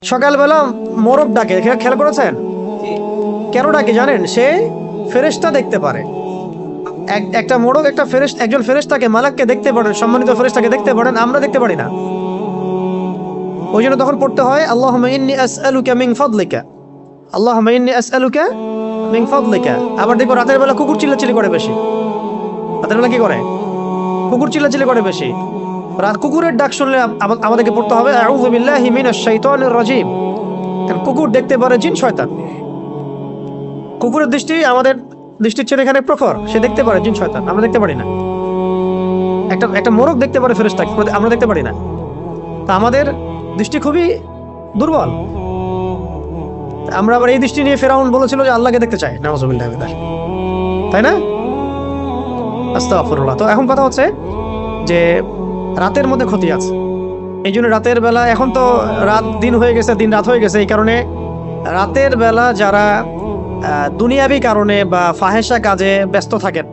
সকালবেলা মোরগ ডাকে, খেয়াল করেছেন? কেন ডাকে জানেন? সে ফেরেশতা দেখতে পারে। একটা মোরগ একজন ফেরেশতাকে, মালাককে দেখতে পারেন, সম্মানিত ফেরেশতাকে দেখতে পারেন, আমরা দেখতে পারি না। ওই জন্য তখন পড়তে হয় আল্লাহুম্মা ইন্নী আসআলুকা মিন ফাদলিকা, আল্লাহুম্মা ইন্নী আসআলুকা মিন ফাদলিকা। আবার দেখো রাতের বেলা কুকুর চিল্লাচিল্লি করে বেশি। রাতের বেলা কি করে? কুকুর চিল্লাচিল্লি করে বেশি। কুকুরের ডাক শুনলে আমাদেরকে পড়তে হবে আউযু বিল্লাহি মিনাশ শাইতানির রাজিম। কারণ কুকুর দেখতে পারে জিন শয়তান। কুকুরের দৃষ্টি আমাদের দৃষ্টির চেয়ে এখানে প্রখর, সে দেখতে পারে জিন শয়তান, আমরা দেখতে পারি না। একটা মোরগ দেখতে পারে ফেরেশতা, আমরা দেখতে পারি না। তা আমাদের দৃষ্টি খুবই দুর্বল। আমরা আবার এই দৃষ্টি নিয়ে ফেরাউন বলেছিল যে আল্লাহকে দেখতে চায়, নাউযুবিল্লাহি মিন যালিক, তাই না? আস্তাগফিরুল্লাহ। তো এখন কথা হচ্ছে যে রাতের মধ্যে ক্ষতি আছে। এই জন্য রাতের বেলা, এখন তো রাত দিন হয়ে গেছে, দিন রাত হয়ে গেছে, এই কারণে রাতের বেলা যারা দুনিয়াবি কারণে বা ফাহেসা কাজে ব্যস্ত থাকেন,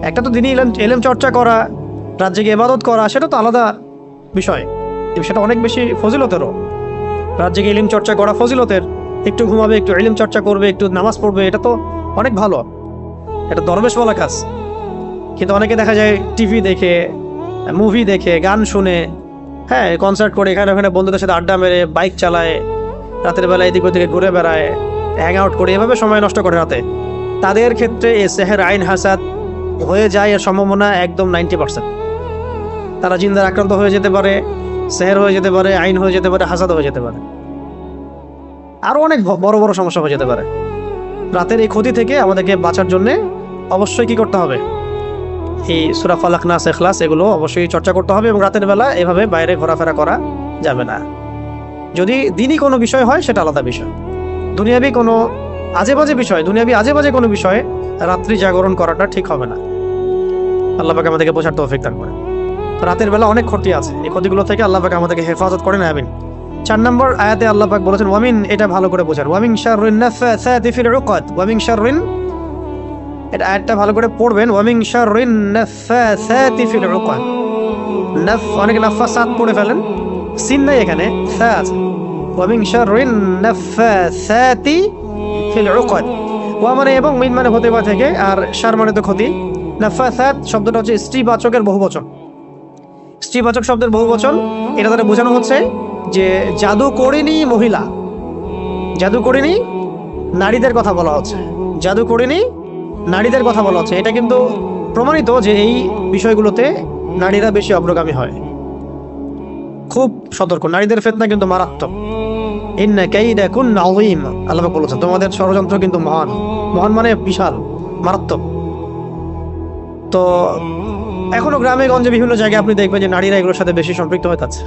একটা তো দিনই এলেম চর্চা করা, রাত জেগে ইবাদত করা, সেটা তো আলাদা বিষয়, সেটা অনেক বেশি ফজিলতেরও। রাত জেগে ইলম চর্চা করা ফজিলতের। একটু ঘুমাবে, একটু ইলম চর্চা করবে, একটু নামাজ পড়বে, এটা তো অনেক ভালো, এটা দরবেশ বলা কাজ। কিন্তু অনেকে দেখা যায় টিভি দেখে, মুভি দেখে, গান শুনে, হ্যাঁ কনসার্ট করে, এখানে ওখানে বন্ধুদের সাথে আড্ডা মেরে, বাইক চালায়, রাতের বেলা এদিক ওদিকে ঘুরে বেড়ায়, হ্যাং আউট করে, এভাবে সময় নষ্ট করে রাতে। তাদের ক্ষেত্রে এ সেহের আইন হাসাদ হয়ে যায়, এর সম্ভাবনা একদম 90%। তারা জিন্দার আক্রান্ত হয়ে যেতে পারে, সেহের হয়ে যেতে পারে, আইন হয়ে যেতে পারে, হাসাদ হয়ে যেতে পারে, আরো অনেক বড় বড় সমস্যা হয়ে যেতে পারে। রাতের এই ক্ষতি থেকে আমাদেরকে বাঁচার জন্য অবশ্যই কি করতে হবে? এই সূরা ফালাক, নাস, ইখলাস এগুলো অবশ্যই চর্চা করতে হবে। এবং রাতের বেলা এভাবে বাইরে ঘোরাফেরা করা যাবে না। যদি দিনই কোনো বিষয় হয় সেটা আলাদা বিষয়। দুনিয়াবি কোনো আজে বাজে কোনো বিষয়ে রাত্রি জাগরণ করাটা ঠিক হবে না। আল্লাহ পাক আমাদেরকে বোঝার তৌফিক দান করে। তো রাতের বেলা অনেক ক্ষতি আছে, এই ক্ষতিগুলো থেকে আল্লাহ পাক আমাদেরকে হেফাজত করেন, আমিন। 4 নম্বর আয়াতে আল্লাহ পাক বলেছেন ওয়ামিন, এটা ভালো করে বোঝার, ওয়ামিন শাররিন নাফাসাতি ফিল উকাদ, ওয়ামিন শাররিন, এটা আয়াতটা ভালো করে পড়বেন, ওয়ামিন শাররিন নাফাসাতি ফিল উকাদ। অনেকে নাফাসাত পড়ে ফেলেন, সিন নাই এখানে, ফা আছে। ওয়ামিন শাররিন নাফাসাতি ফিল উকাদ। ওয়া মানে এবং, মিন মানে হতে বা থেকে, আর শার মানে তো ক্ষতি। নাফাসাত শব্দটা হচ্ছে স্ত্রীবাচকের বহুবচন। স্ত্রীবাচক শব্দের বহুবচন, এটা দ্বারা বোঝানো হচ্ছে যে জাদুকরিনী মহিলা, জাদুকরিনী নারীদের কথা বলা হচ্ছে, জাদুকরিনী নারীদের কথা বলা হচ্ছে। এটা কিন্তু প্রমাণিত যে এই বিষয়গুলোতে নারীরা বেশি অগ্রগামী হয়। খুব সতর্ক, নারীদের ফিতনা কিন্তু মারাত্মক। ইন্না কাইদাকুন্না আযীম, আল্লাহ পাক বলেছেন তোমাদের ষড়যন্ত্র কিন্তু মহান। মহান মানে বিশাল, মারাত্মক। তো এখনো গ্রামে গঞ্জে বিভিন্ন জায়গায় আপনি দেখবেন যে নারীরা এগুলোর সাথে বেশি সম্পৃক্ত হয়ে যাচ্ছে,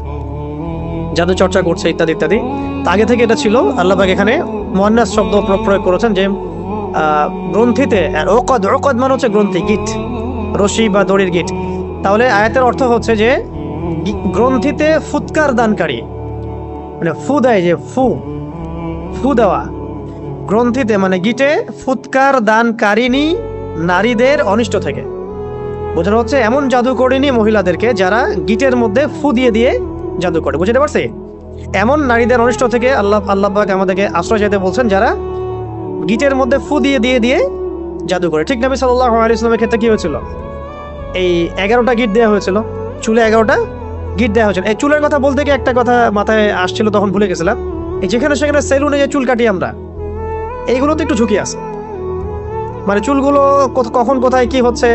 জাদু চর্চা করছে, ইত্যাদি ইত্যাদি। তা আগে থেকে এটা ছিল। আল্লাহ পাক এখানে মুয়ান্নাস শব্দ প্রয়োগ করেছেন, যে গ্রন্থিতে, ওকদ, ওকদ মানে হচ্ছে গ্রন্থি, গিট, রশি বা দড়ির গিট। তাহলে আয়াতের অর্থ হচ্ছে যে গ্রন্থিতে ফুৎকার দানকারী, মানে ফু দেয়, যে ফু দেওয়া, গ্রন্থিতে মানে গিটে ফুৎকার দানকারিনী নারীদের অনিষ্ট থেকে বোঝানো হচ্ছে এমন জাদুকরিনী মহিলাদেরকে যারা গিটের মধ্যে ফু দিয়ে দিয়ে জাদু করে। বুঝতে পারছি? এমন নারীদের অনিষ্ট থেকে আল্লাহ পাক আমাদেরকে আশ্রয় চাইতে বলছেন, যারা গিটের মধ্যে ফু দিয়ে দিয়ে দিয়ে জাদু করে। ঠিক নবী সাল্লাল্লাহু আলাইহি ওয়াসাল্লামের ক্ষেত্রে কি হয়েছিল? এই 11টা গিট দেওয়া হয়েছিল, চুলে 11টা গিট দেওয়া হয়েছিল। এই চুলের কথা বলতে গিয়ে একটা কথা মাথায় আসছিল, তখন ভুলে গেছিলাম। এই যেখানে সেখানে সেলুনে যে চুল কাটি আমরা, এইগুলোতে একটু ঝুঁকি আছে। মানে চুলগুলো কখন কোথায় কি হচ্ছে,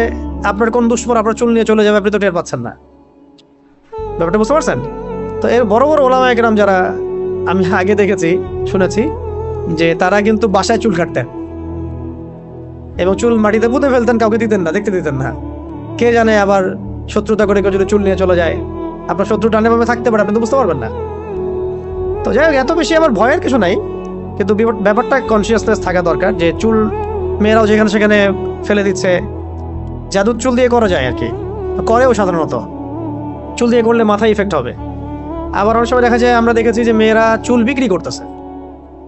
আপনার কোন দুশ্মন আপনার চুল নিয়ে চলে যাবে, আপনি তো টের পাচ্ছেন না। ব্যাপারটা বুঝতে পারছেন? তো এর বড় বড় ওলামা একরাম যারা আমি আগে দেখেছি, শুনেছি, যে তারা কিন্তু বাসায় চুল কাটতেন এবং চুল মাটিতে পুঁতে ফেলতেন, কাউকে দিতেন না, দেখতে দিতেন না। কে জানে আবার শত্রুতা করে কেউ যদি চুল নিয়ে চলে যায়, আপনার শত্রু টানে ভাবে থাকতে পারে, আপনি তো বুঝতে পারবেন না। তো যাই হোক, এত বেশি আমার ভয়ের কিছু নাই, কিন্তু ব্যাপারটা কনসিয়াসনেস থাকা দরকার যে চুল মেয়েরাও যেখানে সেখানে ফেলে দিচ্ছে। জাদুর চুল দিয়ে করা যায় আর কি, করেও সাধারণত। চুল দিয়ে করলে মাথায় ইফেক্ট হবে। আবার অনেক সময় দেখা যায়, আমরা দেখেছি যে মেয়েরা চুল বিক্রি করতেছে,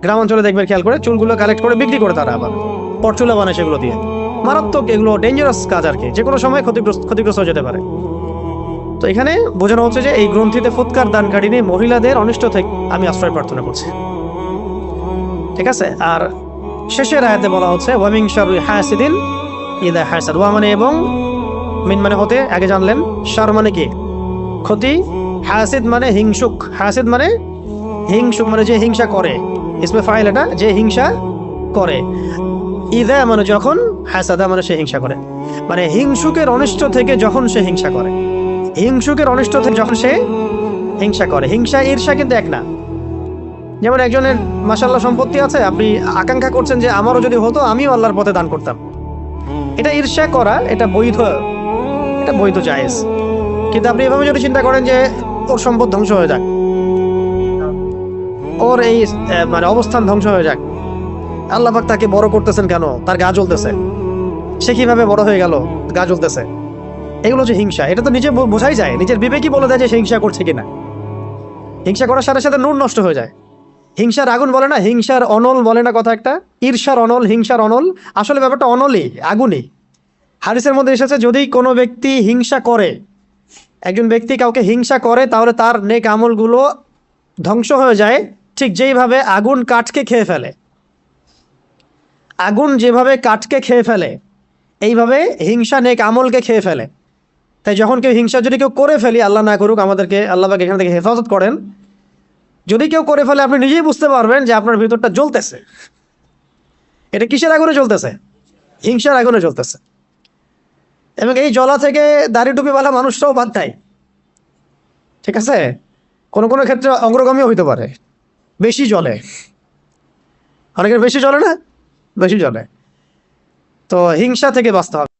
গ্রাম অঞ্চলে দেখবেন, খেয়াল করে চুলগুলো কালেক্ট করে বিক্রি করে তারা, আবার পরচুলা বানায় সেগুলো দিয়ে। মারাত্মক, এগুলো ডেঞ্জারাস কাজ আর কি, যে কোনো সময় ক্ষতিগ্রস্ত হয়ে যেতে পারে। তো এখানে বোঝানো হচ্ছে যে এই গ্রন্থিতে ফুৎকার দানকারিনী মহিলাদের অনিষ্ট থেকে আমি আশ্রয় প্রার্থনা করছি। ঠিক আছে। আর শেষের আয়াতে বলা হচ্ছে ওয়ামিন শাররি হাসিদিন ইদা হাসাদ। ওয়া মানে এবং, মিন মানে হতে, আগে জানলেন। শার মানে কি? ক্ষতি। হাসিদ মানে হিংসুক। হাসিদ মানে হিংসুক, মানে যে হিংসা করে। ইসমে ফাইল এটা, যে হিংসা করে। ইদা মানে যখন, হাসাদা মানে সে হিংসা করে। মানে হিংসুকের অনিষ্ট থেকে যখন সে হিংসা করে, হিংসুকের অনিষ্ট থেকে যখন সে হিংসা করে। হিংসা ঈর্ষা কিন্তু এক না। যেমন একজনের মাশাআল্লাহ সম্পত্তি আছে, আপনি আকাঙ্ক্ষা করছেন যে আমারও যদি হতো আমিও আল্লাহর পথে দান করতাম, এটা ঈর্ষা করা, এটা বৈধ, এটা বৈধ জায়েজ। কিন্তু আপনি এভাবে যদি চিন্তা করেন যে ওর সম্পদ ধ্বংস হয়ে যাক, ওর এই মানে অবস্থান ধ্বংস হয়ে যাক, আল্লাহ পাক তাকে বড় করতেছেন কেন, তার গা জ্বলতেছে, সে কিভাবে বড় হয়ে গেল, গা জ্বলতেছে, এগুলো যে হিংসা, এটা তো নিজে বোঝাই যায়, নিজের বিবেকই বলে দেয় যে সে হিংসা করছে কিনা। হিংসা করার সাথে সাথে নূর নষ্ট হয়ে যায়। হিংসার আগুন বলে না, হিংসার অনল বলে না কথা একটা, ঈর্ষার অনল, হিংসার অনল, আসলে ব্যাপারটা অনলই, আগুনই। হাদিসের মধ্যে এসেছে যদি কোনো ব্যক্তি হিংসা করে, একজন ব্যক্তি কাউকে হিংসা করে, তাহলে তার নেক আমলগুলো ধ্বংস হয়ে যায়, ঠিক যেইভাবে আগুন কাঠকে খেয়ে ফেলে। আগুন যেভাবে কাঠকে খেয়ে ফেলে, এইভাবে হিংসা নেক আমলকে খেয়ে ফেলে। তাই যখন কেউ হিংসা যদি কেউ করে ফেলি, আল্লাহ না করুক, আমাদেরকে আল্লাহ পাক এখান থেকে হেফাজত করেন, যদি কেউ করে ফেলে আপনি নিজেই বুঝতে পারবেন যে আপনার ভিতরটা জ্বলতেছে। এটা কিসের আগুনে জ্বলতেছে? হিংসার আগুনে জ্বলতেছে। এবং এই জ্বলা থেকে দাড়ি টুপিওয়ালা মানুষরাও বাদ দেয়। ঠিক আছে, কোনো কোনো ক্ষেত্রে অগ্রগামীও হইতে পারে, বেশি জ্বলে, অনেকের বেশি জ্বলে না, বেশি জ্বলে। তো হিংসা থেকে বাঁচতে হবে।